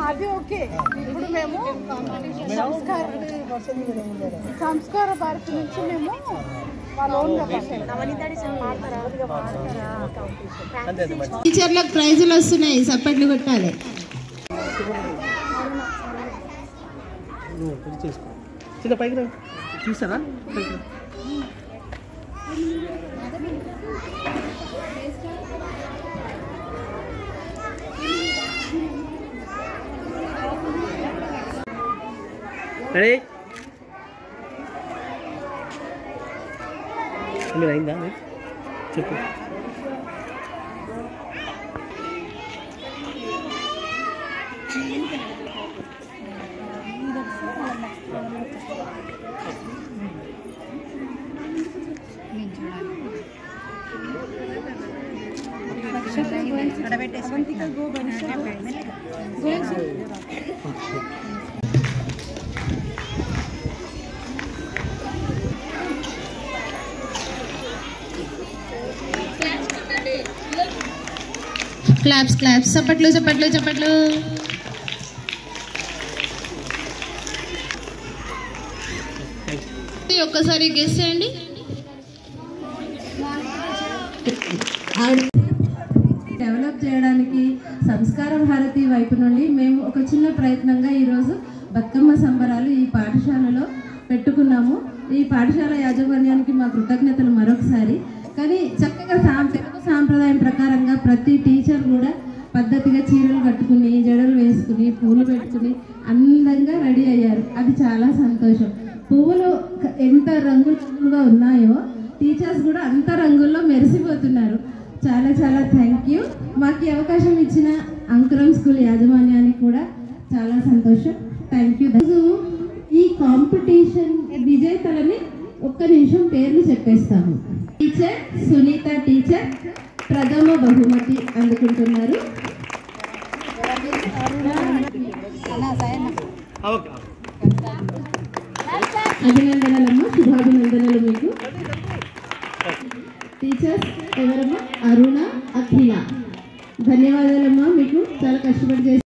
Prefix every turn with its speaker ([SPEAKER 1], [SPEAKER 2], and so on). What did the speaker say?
[SPEAKER 1] అది ఓకే. ఇప్పుడు మేము సంస్కార భారతి నుంచి మేము
[SPEAKER 2] టీచర్లకు ప్రైజులు వస్తున్నాయి, సప్పట్లు కొట్టాలి.
[SPEAKER 3] చిన్న పైకి చూస్తారా? రెడీ? మీరు అయిందా? చెప్పు.
[SPEAKER 2] క్లాప్స్ క్లాప్స్, చప్పట్లు చప్పట్లు చప్పట్లు. ఒక్కసారి గెస్ చేయండి.
[SPEAKER 4] డెవలప్ చేయడానికి సంస్కార భారతి వైపు నుండి మేము ఒక చిన్న ప్రయత్నంగా ఈరోజు బతుకమ్మ సంబరాలు ఈ పాఠశాలలో పెట్టుకున్నాము. ఈ పాఠశాల యాజమాన్యానికి మా కృతజ్ఞతలు మరొకసారి. కానీ చక్కగా తెలుగు సాంప్రదాయం ప్రకారంగా ప్రతి టీచర్ కూడా పద్ధతిగా చీరలు కట్టుకుని, జడలు వేసుకుని, పూలు పెట్టుకుని అందంగా రెడీ అయ్యారు. అది చాలా సంతోషం. పువ్వులు ఎంత రంగులుగా ఉన్నాయో టీచర్స్ కూడా అంత రంగుల్లో మెరిసిపోతున్నారు. చాలా చాలా థ్యాంక్ యూ. మాకు ఈ అవకాశం ఇచ్చిన అంకురం స్కూల్ యాజమాన్యానికి కూడా చాలా సంతోషం. Thank you. ఈ కాంపిటీషన్ విజేతలని ఒక్క నిమిషం పేర్లు చెప్పేస్తాము. టీచర్ సునీత టీచర్ ప్రథమ బహుమతి అందుకుంటున్నారు. అభినందనలమ్మా, శుభాభినందనలు మీకు. టీచర్స్ ఎవరమ్మా? అరుణ, అఖిల. ధన్యవాదాలమ్మా, మీకు చాలా కష్టపడి చేసి